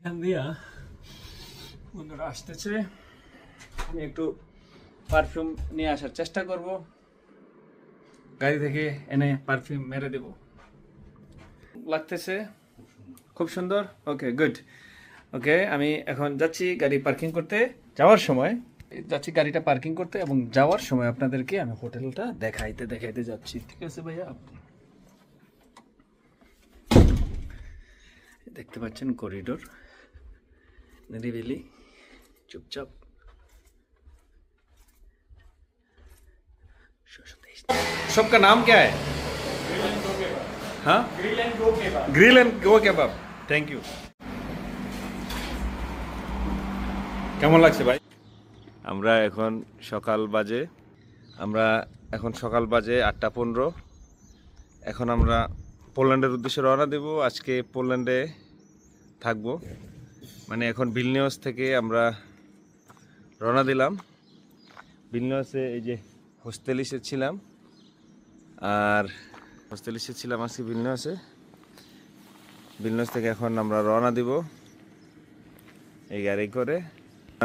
এখান দিয়া বন্ধুরা আসতেছে, আমি একটু পারফিউম নিয়ে আসার চেষ্টা করব, গাড়ি থেকে এনে পারফিউম মেরে দেব। লাগতেছে খুব সুন্দর। ওকে, গুড। ওকে, আমি এখন যাচ্ছি গাড়ি পার্কিং করতে। যাওয়ার সময় যাচ্ছি গাড়িটা পার্কিং করতে, এবং যাওয়ার সময় আপনাদেরকে আমি হোটেলটা দেখাইতে যাচ্ছি। ঠিক আছে ভাইয়া? দেখতে পাচ্ছেন করিডোর, নিরিবিলি, চুপচাপ। सबका नाम क्या है? हाँ, grill and go केबाब। Thank you. কেমন লাগছে ভাই? আমরা এখন সকাল বাজে 8:15। এখন আমরা পোল্যান্ডের উদ্দেশ্যে রওনা দেব। আজকে পোল্যান্ডে থাকবো, মানে এখন ভিলনিয়াস থেকে আমরা রওনা দিলাম। ভিলনিয়াসে এই যে হোস্টেলিসে ছিলাম, আজকে ভিলনিয়াস থেকে এখন আমরা রওনা দিব এই গাড়ি করে।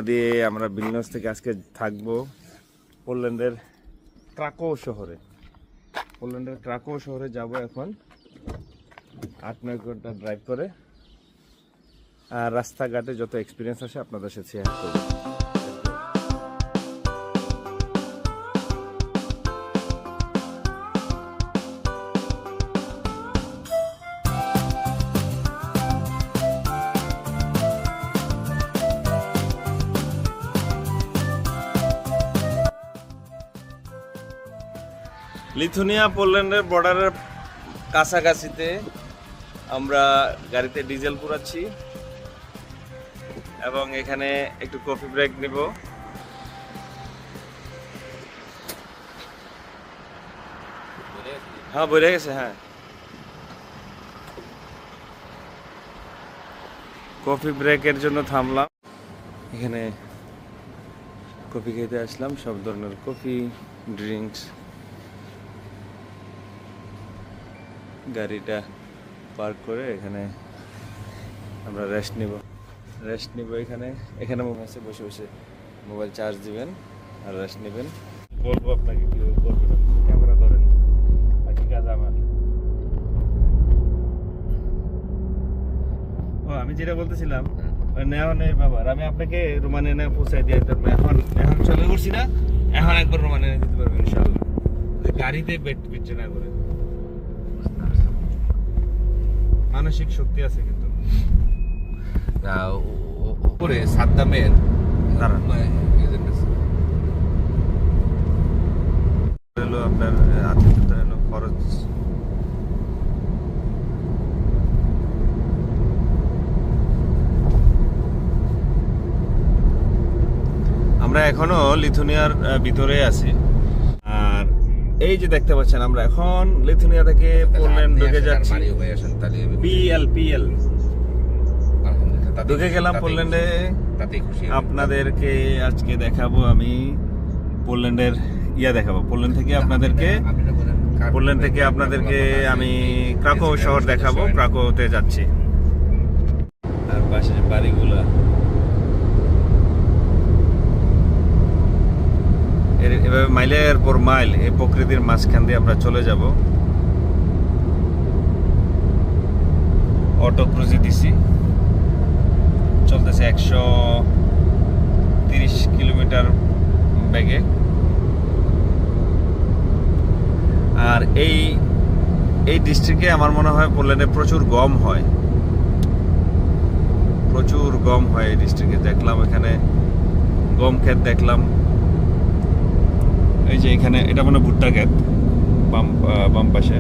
দিয়ে আমরা ভিলনিয়াস থেকে আজকে থাকবো পোল্যান্ডের ক্রাকো শহরে যাব এখন 8-9 ঘন্টা ড্রাইভ করে। আর রাস্তাঘাটে যত এক্সপিরিয়েন্স আসে আপনাদের সাথে শেয়ার করব। লিথুনিয়া পোল্যান্ডের বর্ডারের কাছাকাছিতে আমরা গাড়িতে ডিজেল পুরাচ্ছি, এবং এখানে একটু কফি ব্রেক নিব। হ্যাঁ, বেড়ে গেছে। হ্যাঁ, কফি ব্রেকের জন্য থামলাম। এখানে কফি খেতে আসলাম, সব ধরনের কফি, ড্রিঙ্কস। গাড়িটা পার্ক করে এখানে আমরা রেস্ট নিব এখানে বসে বসে মোবাইল চার্জ দিবেন আর রেস্ট নেবেন। বলবো আপনাকে কীভাবে করবেন, ক্যামেরা ধরেন, বাকি কাজ আমার। ও, আমি যেটা বলতেছিলাম নেওয়ানের ব্যাপার, আমি আপনাকে রোমানে এনে পৌঁছাই দিয়ে এখন চলে করছি না, এখন একবার রোমানে এনে দিতে পারবেন ইনশাআল্লাহ। গাড়িতে বেটে না করে মানসিক শক্তি আছে কিন্তু। উপরে সাদ্দামের হলো আপনার আতিথ্যতা হলো খরচ। আমরা এখনো লিথুনিয়ার ভিতরে আছি, আর এই যে দেখতে পাচ্ছেন আমরা এখন লিথুনিয়া থেকে পোল্যান্ড ঢুকে যাচ্ছি। পিএল ঢুকে গেলাম পোল্যান্ডে। আপনাদেরকে আজকে দেখাবো আমি পোল্যান্ডের দেখাবো। পোল্যান্ড থেকে আপনাদেরকে আমি ক্রাকো শহর দেখাবো। ক্রাকোতে যাচ্ছি। আর পাশে যে বাড়িগুলা, এভাবে মাইলের পর মাইল এই প্রকৃতির মাঝখান দিয়ে আমরা চলে যাব। অটো ক্রুজে দিছি, চলতেছে 130 কিলোমিটার বেগে। আর এই ডিস্ট্রিক্টে আমার মনে হয় পোল্যান্ডে প্রচুর গম হয় এই ডিস্ট্রিক্টে। দেখলাম এখানে গম ক্ষেত দেখলাম। এই যে এখানে এটা মানে ভুট্টা ক্ষেত, বাম পাশে।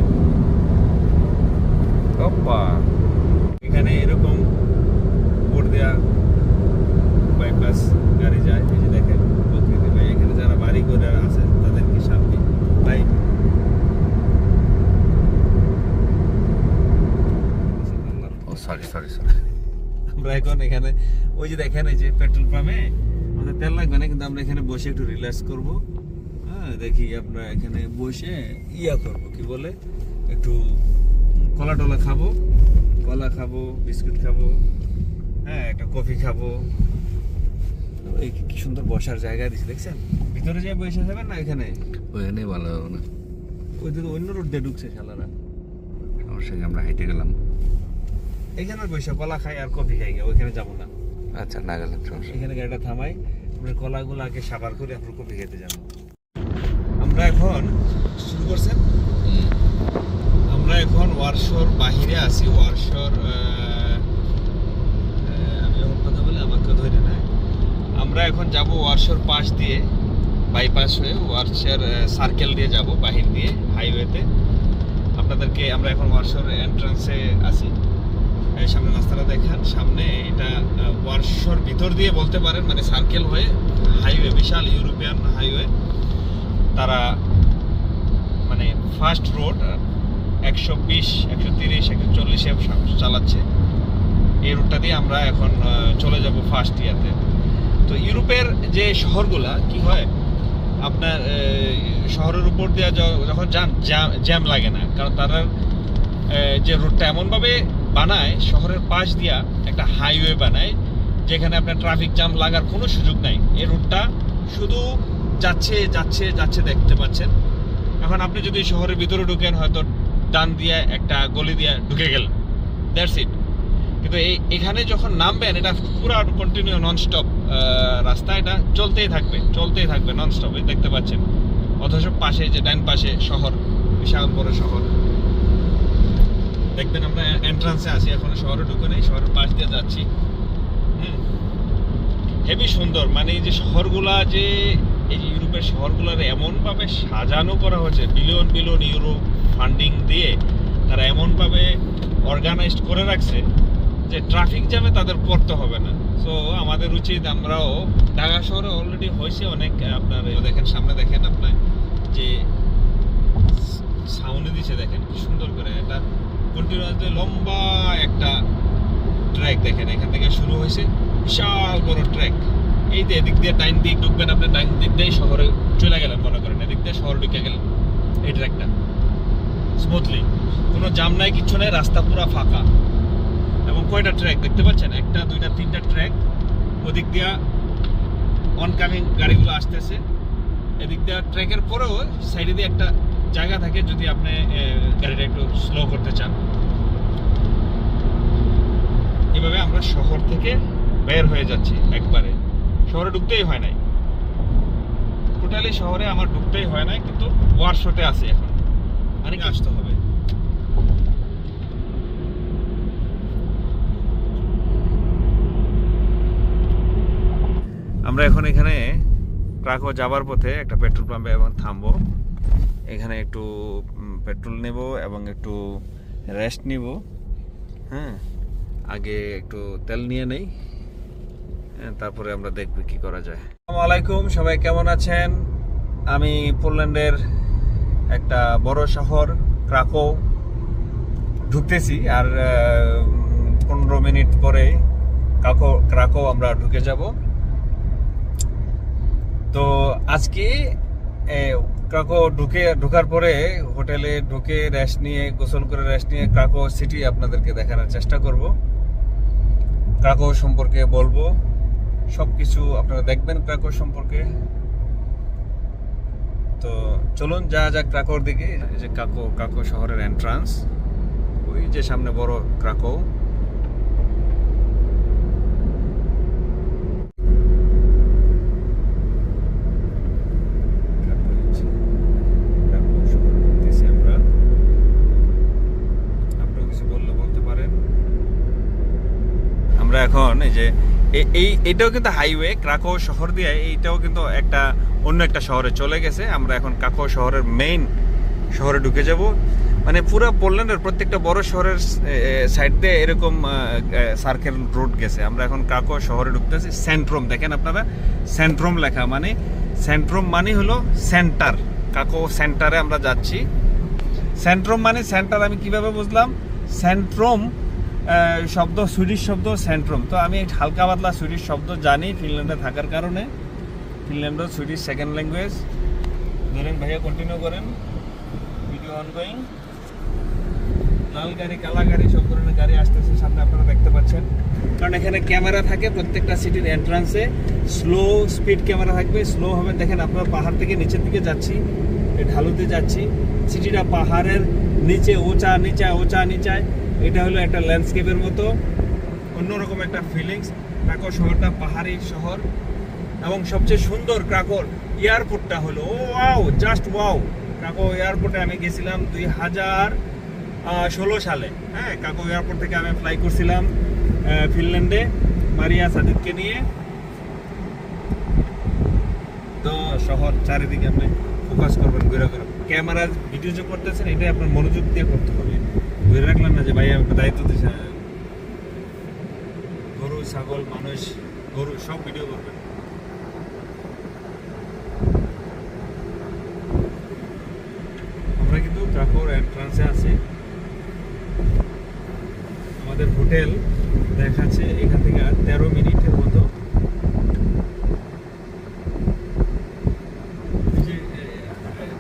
এখানে এরকম উপর দেয়া বাইপাস গাড়ি যায়। এই যে দেখেন প্রকৃতি ভাই, এখানে যারা বাড়ি করে আছে তাদের কি শান্তি ভাই। সরি আমরা এখন এখানে ওই যে দেখেন এই যে পেট্রোল পাম্পে আমাদের তেল লাগবে না, কিন্তু আমরা এখানে বসে একটু রিল্যাক্স করবো। হ্যাঁ, দেখি আমরা এখানে বসে করবো, কি বলে, একটু কলা খাবো, বিস্কুট খাবো। হ্যাঁ, কফি খাবো। এই কি সুন্দর বসার জায়গা দিচ্ছে দেখছেন, ভিতরে যে বসে যাবেন না এখানে, ওখানে ভালো হবে না, ওই দিকে অন্য রোড দিয়ে ঢুকছে শালারা। সমস্যা আমরা হাইটে গেলাম, এখানে বসে কলা খাই আর কফি খাই, ওইখানে যাবো না। আচ্ছা না গেলাম সমস্যা। এখানে গাড়িটা থামাই, আমরা কলাগুলো আগে সাবার করে আপনার কফি খেতে যাবো। আমরা এখন শুরু করছেন, আমরা এখন ওয়ারশোর বাহিরে আছি। ওয়ারশোর আমি এখন কথা বলে আমাকে ধরে না, আমরা এখন যাব ওয়ারশোর পাশ দিয়ে, বাইপাস হয়ে ওয়ারশোর সার্কেল দিয়ে যাব বাহির দিয়ে হাইওয়েতে। আপনাদেরকে আমরা এখন ওয়ারশোর এন্ট্রান্সে আছি। এই সামনে রাস্তাটা দেখেন, সামনে এটা ওয়ারশোর ভিতর দিয়ে বলতে পারেন, মানে সার্কেল হয়ে হাইওয়ে, বিশাল ইউরোপিয়ান হাইওয়ে। তারা মানে ফার্স্ট রোড 120, 130, 140-এ চালাচ্ছে। এই রুটটা দিয়ে আমরা এখন চলে যাব ফার্স্ট ইয়াতে। তো ইউরোপের যে শহরগুলা কি হয়, আপনার শহরের উপর দিয়ে যখন যান জ্যাম লাগে না, কারণ তারা যে রুটটা এমনভাবে বানায়, শহরের পাশ দিয়া একটা হাইওয়ে বানায় যেখানে আপনার ট্রাফিক জ্যাম লাগার কোনো সুযোগ নাই। এই রুটটা শুধু যাচ্ছে যাচ্ছে যাচ্ছে, দেখতে পাচ্ছেন। এখন আপনি যদি শহরের ভিতরে ঢুকেন, হয়তো ডান দিয়ে একটা গলি দিয়ে ঢুকে গেলেন, দ্যাটস ইট। কিন্তু এখানে যখন নামবেন, এটা পুরো কন্টিনিউ ননস্টপ রাস্তা, এটা চলতেই থাকবে ননস্টপ, দেখতে পাচ্ছেন। অথচ পাশে যে ডান পাশে শহর, বিশাল বড় শহর দেখবেন। আমরা এন্ট্রান্সে আছি, এখন শহরে ঢুকে নেই, শহরের পাশ দিয়ে যাচ্ছি। হেবি সুন্দর, মানে এই যে শহরগুলা, যে এই যে ইউরোপের শহরগুলোর এমনভাবে সাজানো করা হয়েছে, বিলিয়ন বিলিয়ন ইউরো ফান্ডিং দিয়ে তারা এমনভাবে অর্গানাইজড করে রাখছে যে ট্রাফিক জ্যামে তাদের পড়তে হবে না। সো আমাদের উচিত, আমরাও ঢাকা শহরে অলরেডি হয়েছে অনেক, আপনার দেখেন সামনে দেখেন, আপনার যে সাউন্ড দিচ্ছে দেখেন কি সুন্দর করে, এটা কন্টিনিউয়াসলি লম্বা একটা ট্র্যাক দেখেন, এখান থেকে শুরু হয়েছে বিশাল বড় ট্র্যাক। এই যে এদিক দিয়ে ডাইন দিক ঢুকবেন, আপনি ডাইন দিক দিয়ে শহরে চলে গেলেন, মনে করেন এদিক দিয়ে শহরে ঢুকে গেলেন। এই ট্র্যাকটা স্মুথলি, কোনো জাম নাই, কিচ্ছু নাই, রাস্তা পুরো ফাঁকা। এবং কয়টা ট্র্যাক দেখতে পাচ্ছেন, 1টা 2টা 3টা ট্র্যাক। ওদিক দিয়া অনকামিং গাড়িগুলো আসতেছে, এদিক দিয়ে ট্র্যাকের পরেও সাইডে দিয়ে একটা জায়গা থাকে যদি আপনি গাড়িটা একটু স্লো করতে চান। এভাবে আমরা শহর থেকে বের হয়ে যাচ্ছি, একবারে শহরে ঢুকতেই হয় নাই, টোটালি শহরে আমার ঢুকতেই হয় নাই, কিন্তু ওয়ারশোতে আছি এখন, মানে আসতে হবে। আমরা এখন এখানে ক্রাকো যাবার পথে একটা পেট্রোল পাম্পে এবং থামবো, এখানে একটু পেট্রোল নেব এবং একটু রেস্ট নিব। হ্যাঁ, আগে একটু তেল নিয়ে নেই, তারপরে আমরা দেখব কি করা যায়। আসসালামু আলাইকুম, সবাই কেমন আছেন? আমি পোল্যান্ডের একটা বড় শহর ক্রাকো ঢুকতেছি, আর 15 মিনিট পরে ক্রাকো আমরা ঢুকে যাব। তো আজকে ক্রাকো ঢোকার পরে হোটেলে ঢুকে রেস্ট নিয়ে, গোসল করে রেস্ট নিয়ে ক্রাকো সিটি আপনাদেরকে দেখানোর চেষ্টা করব, ক্রাকো সম্পর্কে বলবো, সবকিছু আপনারা দেখবেন ক্রাকো সম্পর্কে। তো চলুন যা ক্রাকোর দিকে। এই যে ক্রাকো শহরের এন্ট্রান্স, ওই যে সামনে বড় ক্রাকো। আমরা এখন এই যে এইটাও কিন্তু হাইওয়ে, ক্রাকো শহর দিয়ে এইটাও কিন্তু অন্য একটা শহরে চলে গেছে। আমরা এখন ক্রাকো শহরের মেইন শহরে ঢুকে যাব। মানে পুরো পোল্যান্ডের প্রত্যেকটা বড় শহরের সাইড দিয়ে এরকম সার্কেল রোড গেছে। আমরা এখন ক্রাকো শহরে ঢুকতেছি। সেন্ট্রোম দেখেন আপনারা, সেন্ট্রোম লেখা, মানে সেন্ট্রোম মানে হলো সেন্টার। ক্রাকো সেন্টারে আমরা যাচ্ছি। সেন্ট্রোম মানে সেন্টার, আমি কিভাবে বুঝলাম? সেন্ট্রোম শব্দ সুইডিশ শব্দ, সেন্ট্রোম। তো আমি হালকা পাতলা সুইডিশ শব্দ জানি ফিনল্যান্ডে থাকার কারণে। ফিনল্যান্ডও সুইডিশ সেকেন্ড ল্যাঙ্গুয়েজ। ধরেন ভাইয়া, কন্টিনিউ করেন, ভিডিও অনগোয়িং। লাল গাড়ি, কালা গাড়ি, সব ধরনের গাড়ি আসতেছে সামনে, আপনারা দেখতে পাচ্ছেন। কারণ এখানে ক্যামেরা থাকে প্রত্যেকটা সিটির এন্ট্রান্সে, স্লো স্পিড ক্যামেরা থাকবে, স্লো হবে। দেখেন আপনার পাহাড় থেকে নিচের দিকে যাচ্ছি, এই ঢালুতে যাচ্ছি, সিটিটা পাহাড়ের নিচে উঁচা নিচায়। এটা হলো একটা ল্যান্ডস্কেপের মতো, অন্যরকম একটা ফিলিংস। ক্রাকো শহরটা পাহাড়ি শহর, এবং সবচেয়ে সুন্দর ক্রাকোর এয়ারপোর্টটা হলো ওয়াও, জাস্ট ওয়াও। ক্রাকো এয়ারপোর্টে আমি গেছিলাম 2016 সালে। হ্যাঁ, ক্রাকো এয়ারপোর্ট থেকে আমি ফ্লাই করছিলাম ফিনল্যান্ডে মারিয়া সাদিককে নিয়ে। তো শহর চারিদিকে আপনি ফোকাস করবেন, ঘুরে ক্যামেরা ভিডিও যে করতেছেন এটা আপনার মনোযোগ দিয়ে করতে হবে। ঘুরে রাখলেন না যে ভাই আমাকে দায়িত্ব দিয়েছে, গরু, ছাগল, মানুষ, গরু সব ভিডিও করবেন। আমরা কিন্তু ক্রাকোর এন্ট্রান্সে আছি। আমাদের হোটেল দেখাচ্ছে এখান থেকে 13 মিনিটের মতো। এই যে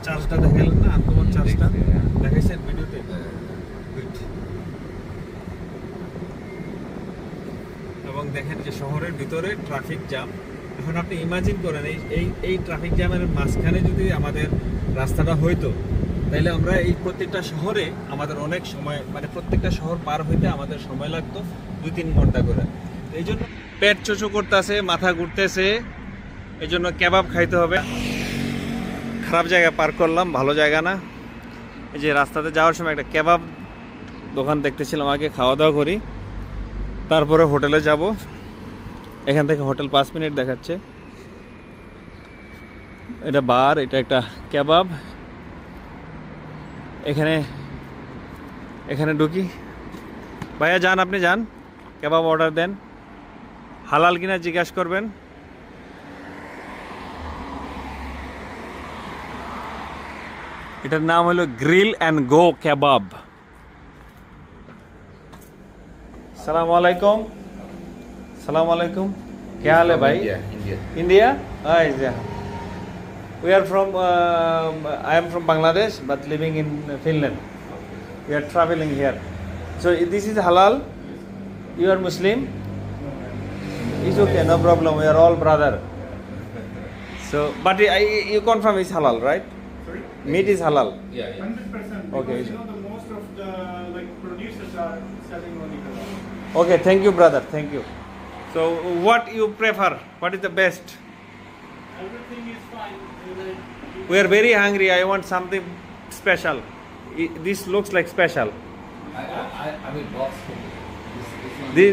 চার্জটা দেখালেন না, আনকমন চার্জটা দেখাইছেন ভিডিওতে। এবং দেখেন যে শহরের ভিতরে ট্রাফিক জ্যাম। এখন আপনি ইমাজিন করেন এই ট্রাফিক জ্যামের মাঝখানে যদি আমাদের রাস্তাটা হইতো, তাইলে আমরা এই প্রত্যেকটা শহরে আমাদের অনেক সময়, মানে প্রত্যেকটা শহর পার হইতে আমাদের সময় লাগতো 2-3 ঘন্টা করে। এই জন্য পেট চোচো করতেছে, মাথা ঘুরতেছে, এই জন্য কেবাব খাইতে হবে। খারাপ জায়গায় পার্ক করলাম, ভালো জায়গা না। এই যে রাস্তাতে যাওয়ার সময় একটা কেবাব দোকান দেখতেছিলাম, আগে খাওয়া দাওয়া করি, তারপরে হোটেলে যাব। এখান থেকে হোটেল 5 মিনিট দেখাচ্ছে। এটা বার, এটা একটা কেবাব। এখানে ঢুকি। ভাইয়া যান, আপনি যান, কেবাব অর্ডার দেন, হালাল কিনা জিজ্ঞাসা করবেন। এটার নাম হলো গ্রিল অ্যান্ড গো কেবাব। সালাম আলাইকুম। সালাম আলাইকুম, क्या हाल है भाई? India? Yeah. We are from, I am from Bangladesh but living in Finland. We are traveling here. So this is halal. You are Muslim. It's okay, no problem. We are all brother. So, but you confirm it's halal, right? Sorry? Meat is halal. Yeah, yeah. 100%. Okay. Because the most of the producers are selling only halal. Okay, thank you, brother. Thank you. So, what you prefer? What is the best? Everything is fine. We are very hungry. I want something special. This looks like special. I mean, box.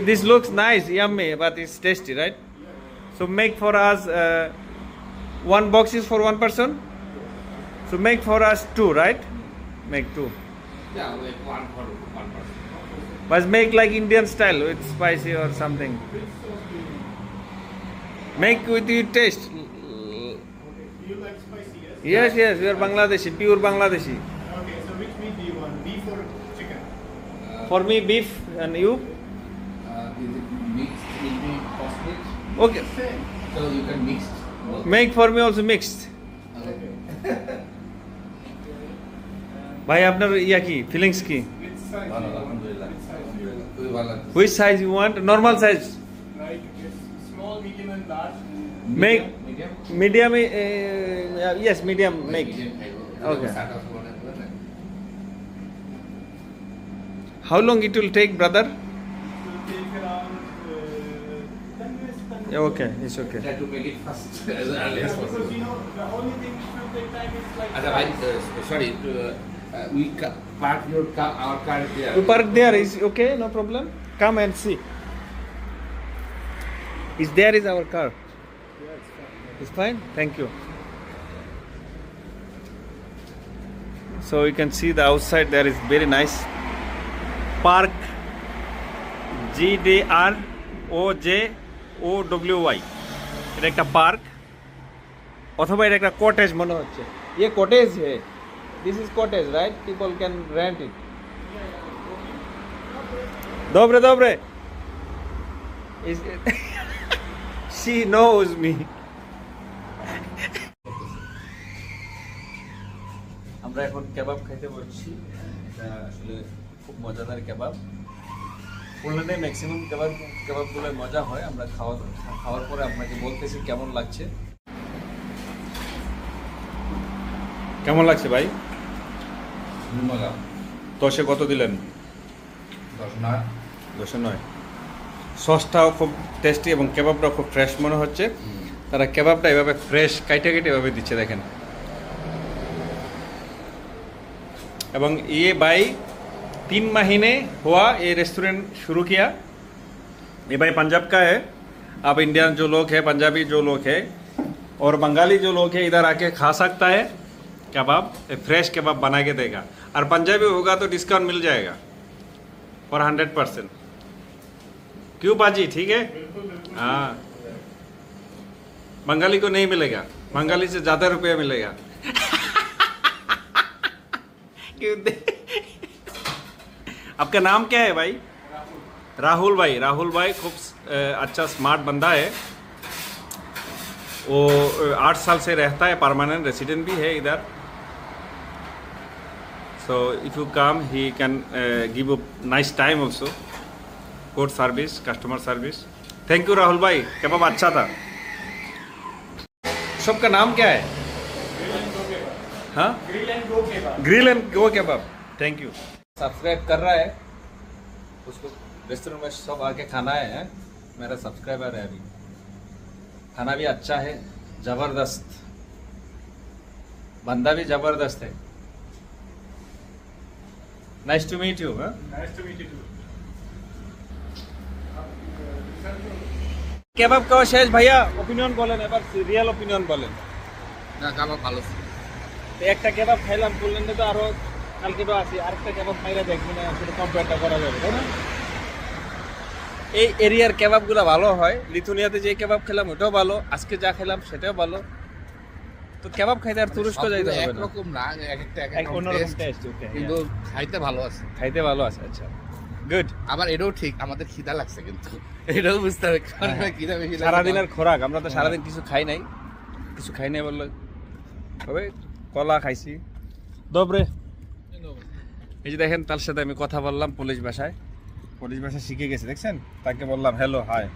This looks nice, yummy, but it's tasty, right? So make for us, one box is for one person. So make for us 2, right? Make 2. Yeah, like one for one person. But make like Indian style with spicy or something. Make with your taste. Do you like spicy? Yes. Yes, we are Bangladeshi, pure Bangladeshi. Okay, so which meat do you want? Beef or chicken? For me, beef, and you? Is it mixed? Will be possible? Okay. Same. So you can mix. both. Make for me also mixed. Okay. ভাই আপনার ইয়া কি feelings কি? Which size? ভালো, do you want? আলহামদুলিল্লাহ। Which size? খুবই ভালো লাগছে। Which size you want? Normal size. Like it's small, medium, and large. Make Medium? medium. Yes, medium. Make. Medium খাইবো। Okay. সাদা খাবার না, না? How long it will take, brother? It will take around 10 minutes. 10 minutes. Yeah, okay, it's okay. Try to make it fast as early Yeah, as because possible. you know the only thing which will take time is like. আচ্ছা ভাই, sorry, we park your car, our car there. You park there, is okay, no problem. Come and see. Is there is our car. Yeah, it's fine. It's fine. Thank you. So you can see the outside there is very nice. Park GDROJOWY. এটা একটা park অথবা এটা একটা cottage মনে হচ্ছে। ये cottage है. This is cottage, right? People can rent it. Dobre. Is she knows me. আমরা এখন কেবাব খাইতে বসছি। এটা আসলে খুব মজাদার কেবাব। পোল্যান্ডে ম্যাক্সিমাম কেবাবগুলো মজা হয়। আমরা খাওয়ার পরে আপনাকে বলতেছি কেমন লাগছে। কেমন লাগছে ভাই? মজা। 10-এ কত দিলেন? 10-9। সসটাও খুব টেস্টি এবং কেবাবটাও খুব ফ্রেশ মনে হচ্ছে। তারা কেবাবটা এভাবে ফ্রেশ কাইটে এভাবে দিচ্ছে দেখেন। এবং ये भाई 3 महीने हुआ ये रेस्टोरेंट शुरू किया। ये भाई पंजाब का है। आप इंडियन जो लोग हैं, पंजाबी जो लोग हैं और बंगाली जो लोग हैं इधर आके खा सकता है कबाब। फ्रेश कबाब बना के देगा और पंजाबी होगा तो डिस्काउंट मिल जाएगा और 100%। क्यों बाजी? ठीक है। हाँ, बंगाली को नहीं मिलेगा, बंगाली से ज़्यादा रुपया मिलेगा। क्यों आपका नाम क्या है भाई? राहुल भाई। राहुल भाई खूब अच्छा स्मार्ट बंदा है। वो 8 साल से रहता है, परमानेंट रेसिडेंट भी है इधर। So if you come, he can give you nice time also. Good service, customer service. Thank you Rahul भाई, कबाब अच्छा था। सबका नाम क्या है? हाँ, grill and go केबाब। Thank you. Subscribe कर रहा है, उसको रेस्टोरेंट में सब आके खाना है। मेरा सब्सक्राइबर है अभी। खाना भी अच्छा है, जबरदस्त, बंदा भी जबरदस्त है। Nice to meet you. Nice to meet you too. Kebab খাওয়া শেষ ভাইয়া, ওপিনিয়ন বলেন এবার, রিয়েল ওপিনিয়ন বলেন। না, কাবাব ভালো। তো একটা কেবাব খাইলাম পোল্যান্ডে, তো আরো কালকে তো আসি, আরেকটা কেবাব খাইলে দেখবেন আসলে কম্পেয়ারটা করা যাবে, তাই না? এই এরিয়ার কেবাবগুলো ভালো হয়। লিথুনিয়াতে যে কেবাব খেলাম ওটাও ভালো, আজকে যা খেলাম সেটাও ভালো। তো কেবাব খাইতে আর তুরস্ক যাইতে হবে না। একরকম না, একটা অন্যরকম টেস্ট। ওকে, কিন্তু খাইতে ভালো আছে। খাইতে ভালো আছে। আচ্ছা, গুড। আবার এটাও ঠিক, আমাদের খিদা লাগছে কিন্তু এটাও বুঝতে হবে, কারণ খিদা বেশি লাগছে। সারাদিনের খোরাক, আমরা তো সারাদিন কিছু খাই নাই বললে তবে কলা খাইছি। দবরে এই যে দেখেন, তার সাথে আমি কথা বললাম পুলিশ ভাষা শিখে গেছে, দেখছেন? তাকে বললাম হ্যালো, হাই।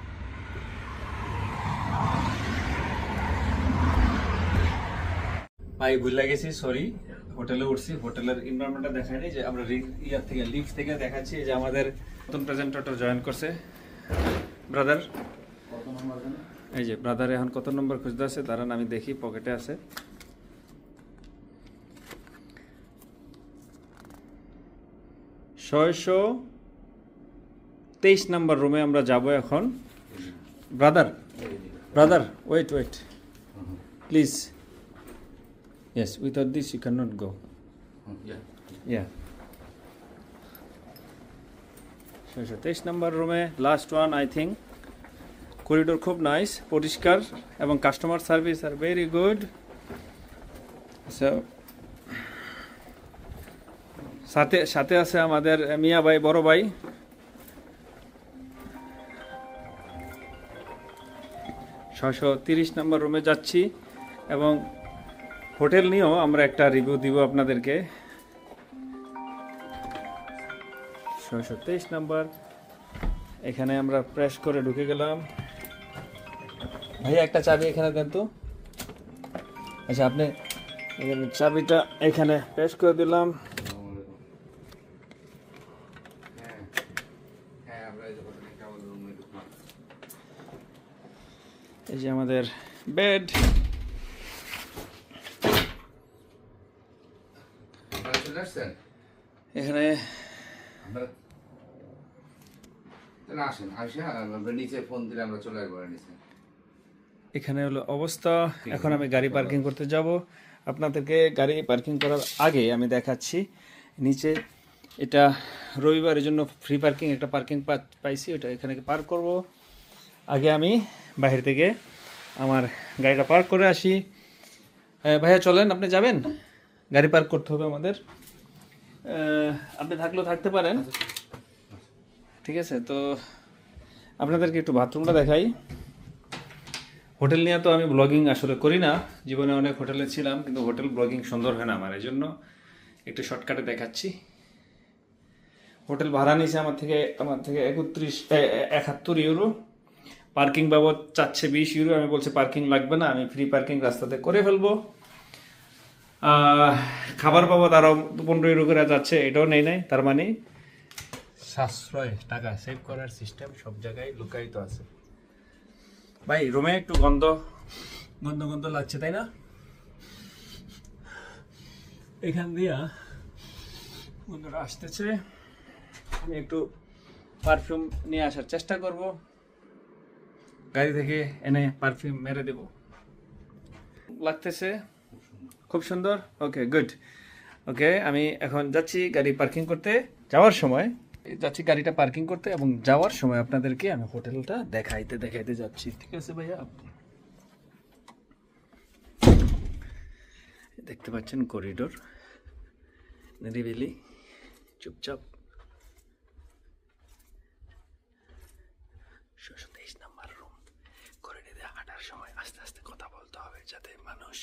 ভাই ভুলে গেছি, সরি। হোটেলে উঠছি, হোটেলের এনভায়রনমেন্টটা দেখাই নাই, যে আমরা ইয়ার থেকে লিফট থেকে দেখাচ্ছি যে আমাদের নতুন প্রেজেন্টেটর জয়েন করছে, ব্রাদার। এই যে ব্রাদার এখন কত নম্বর খুঁজতে আছে, দাঁড়ান আমি দেখি, পকেটে আছে। ছয়শো 23 নম্বর রুমে আমরা যাব এখন। Brother wait please. Yes, without this you cannot go. Yeah. 623 number রুমে, last one I think. Corridor খুব নাইস, পরিষ্কার এবং customer service are very good. So সাথে আছে আমাদের মিয়া ভাই, বড় ভাই। ছয়শো 30 নম্বর রুমে যাচ্ছি এবং হোটেল নিয়েও আমরা একটা রিভিউ দিব আপনাদেরকে। 623 নাম্বার, এখানে আমরা প্রেস করে ঢুকে গেলাম। ভাইয়া একটা চাবি এখানে দেন তো। আচ্ছা, আপনি চাবিটা এখানে প্রেস করে দিলাম। এই যে আমাদের বেড। এখানে এখানে হলো অবস্থা। এখন আমি গাড়ি পার্কিং করতে যাব। আপনাদেরকে গাড়ি পার্কিং করার আগে আমি দেখাচ্ছি নিচে, এটা রবিবারের জন্য ফ্রি পার্কিং, একটা পার্কিং পাইছি, ওটা এখানে পার্ক করব। আগে আমি বাইরে থেকে আমার গাড়িটা পার্ক করে আসি। ভাইয়া চলেন, আপনি যাবেন? গাড়ি পার্ক করতে হবে আমাদের। আপনি থাকলেও থাকতে পারেন, ঠিক আছে? তো আপনাদেরকে একটু বাথরুমটা দেখাই। হোটেল নিয়ে তো আমি ব্লগিং আসলে করি না, জীবনে অনেক হোটেলে ছিলাম, কিন্তু হোটেল ব্লগিং সুন্দর হয় না আমার, এই জন্য একটু শর্টকাটে দেখাচ্ছি। হোটেল ভাড়া নিয়েছে আমার থেকে 71 ইউরো। পার্কিং বাবদ চাচ্ছে 20 ইউরো। আমি বলছি পার্কিং লাগবে না, আমি ফ্রি পার্কিং রাস্তাতে করে ফেলবো। খাবার বাবদ আরো 15 ইউরো করে যাচ্ছে, এটাও নেই নাই। তার মানে সাশ্রয় টাকা সেভ করার সিস্টেম সব জায়গায় লুকায়িত আছে। ভাই রুমে একটু গন্ধ লাগছে, তাই না? এখান দিয়া গন্ধটা আসতেছে। আমি একটু পারফিউম নিয়ে আসার চেষ্টা করব, গাড়ি থেকে এনে পারফিউম মেরে দেব। লাগতেছে খুব সুন্দর। ওকে, গুড। ওকে, আমি এখন যাচ্ছি গাড়ি পার্কিং করতে। যাওয়ার সময় গাড়িটা পার্কিং করতে এবং যাওয়ার সময় আপনাদেরকে আমি হোটেলটা দেখাইতে যাচ্ছি। ঠিক আছে ভাইয়া? দেখতে পাচ্ছেন করিডোর, নিরিবিলি, চুপচাপ। 23 নাম্বার রুম। করিডোরে হাঁটার সময় আস্তে আস্তে কথা বলতে হবে যাতে মানুষ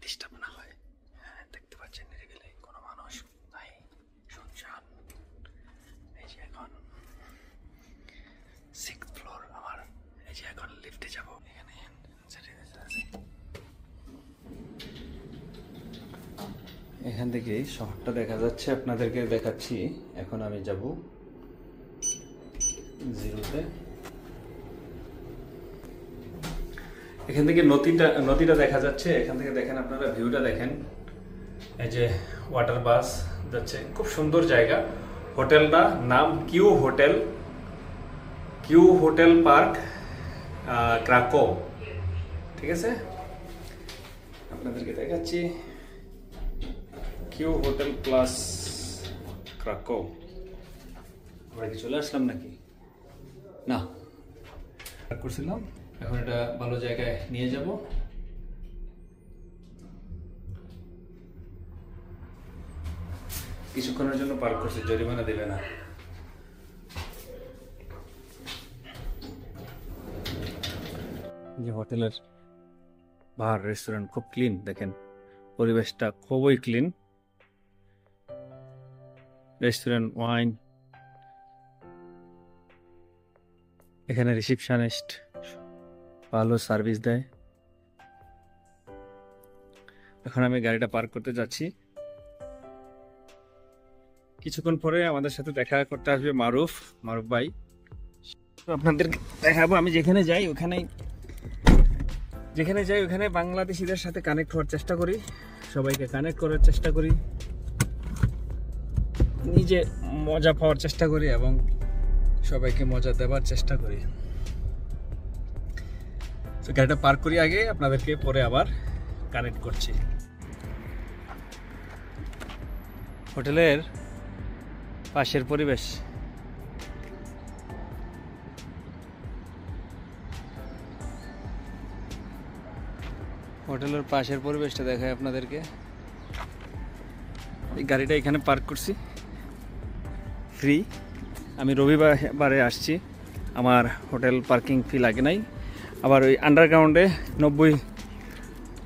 ডিস্টার্ব না হয়। দেখতে পাচ্ছেন নিরিবিলি, কোনো মানুষ নাই, শুনশান। এই যে এখন 6th ফ্লোর আমার। এই যে এখন লিফটে যাব। এখানে এখান থেকে শহরটা দেখা যাচ্ছে, আপনাদেরকে দেখাচ্ছি। এখন আমি যাব 0-তে। এখান থেকে নদীটা দেখা যাচ্ছে। এখান থেকে দেখেন, আপনারা ভিউটা দেখেন। এই যে ওয়াটার বাস যাচ্ছে, খুব সুন্দর জায়গা। হোটেলটা নাম কিউ হোটেল পার্ক ক্রাকো। ঠিক আছে, আপনাদেরকে দেখাচ্ছি। Q Hotel Plus Krakow. আমরা কি চলে আসলাম নাকি? না, করছিলাম। এখন এটা ভালো জায়গায় নিয়ে যাব। কিছুক্ষণের জন্য পার্ক করছে, জরিমানা দেবে না। যে হোটেলের বার রেস্টুরেন্ট খুব ক্লিন, দেখেন পরিবেশটা খুবই ক্লিন। Restaurant, wine. এখানে রিসেপশনিস্ট ভালো সার্ভিস দেয়। এখন আমি গাড়িটা পার্ক করতে যাচ্ছি। কিছুক্ষণ পরে আমাদের সাথে দেখা করতে আসবে মারুফ ভাই। তো আপনাদের দেখাবো। আমি যেখানে যাই ওখানে বাংলাদেশিদের সাথে কানেক্ট হওয়ার চেষ্টা করি, সবাইকে কানেক্ট করার চেষ্টা করি, নিজে মজা পাওয়ার চেষ্টা করি এবং সবাইকে মজা দেওয়ার চেষ্টা করি। তো গাড়িটা পার্ক করি আগে, আপনাদেরকে পরে আবার কানেক্ট করছি। হোটেলের পাশের পরিবেশ, হোটেলের পাশের পরিবেশটা দেখায় আপনাদেরকে। এই গাড়িটা এখানে পার্ক করছি ফ্রি। আমি রবিবারে আসছি, আমার হোটেল পার্কিং ফি লাগে নাই। আবার ওই আন্ডারগ্রাউন্ডে 90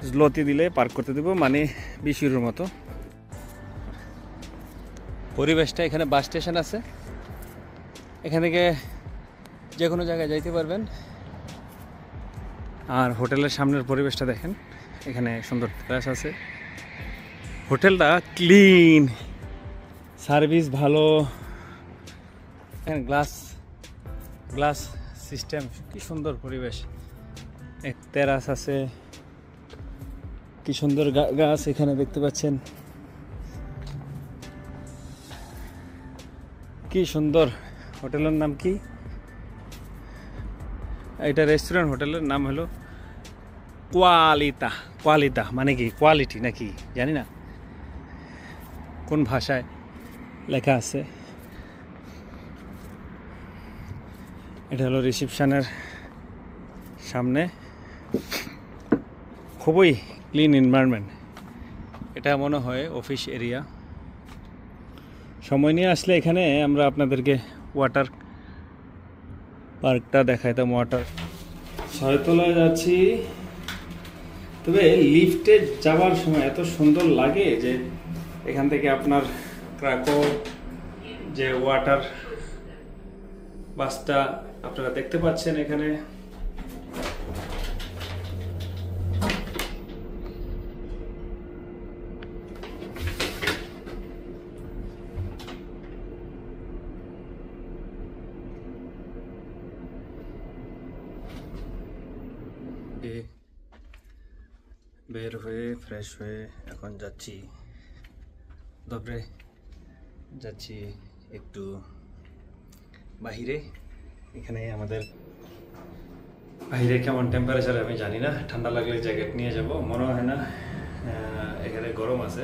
জলতি দিলে পার্ক করতে দেবো, মানে 20 ইউরোর মতো। পরিবেশটা, এখানে বাস স্টেশন আছে, এখান থেকে যে কোনো জায়গায় যাইতে পারবেন। আর হোটেলের সামনের পরিবেশটা দেখেন, এখানে সুন্দর টেরাস আছে। হোটেলটা ক্লিন, সার্ভিস ভালো। এখানে গ্লাস সিস্টেম, কি সুন্দর পরিবেশ। এক টেরাস আছে, কি সুন্দর গাছ এখানে দেখতে পাচ্ছেন, কি সুন্দর। হোটেলের নাম কি? এটা রেস্টুরেন্ট, হোটেলের নাম হলো কোয়ালিতা মানে কি কোয়ালিটি নাকি জানি না কোন ভাষায় লেখা আছে। এটা হলো রিসেপশনের সামনে, খুবই ক্লিন এনভায়রনমেন্ট। এটা মনে হয় অফিস এরিয়া। সময় নিয়ে আসলে এখানে আমরা আপনাদেরকে ওয়াটার পার্কটা দেখাইতাম। ওয়াটার 6 তলায় যাচ্ছি, তবে লিফটে যাওয়ার সময় এত সুন্দর লাগে যে এখান থেকে আপনার ক্রাকো যে ওয়াটার বাসটা আপনারা দেখতে পাচ্ছেন এখানে। বের হয়ে ফ্রেশ হয়ে এখন যাচ্ছি দবরে, যাচ্ছি একটু বাহিরে। এখানে আমাদের বাহিরে কেমন টেম্পারেচার আমি জানি না, ঠান্ডা লাগলে জ্যাকেট নিয়ে যাব, মনে হয় না এখানে গরম আছে।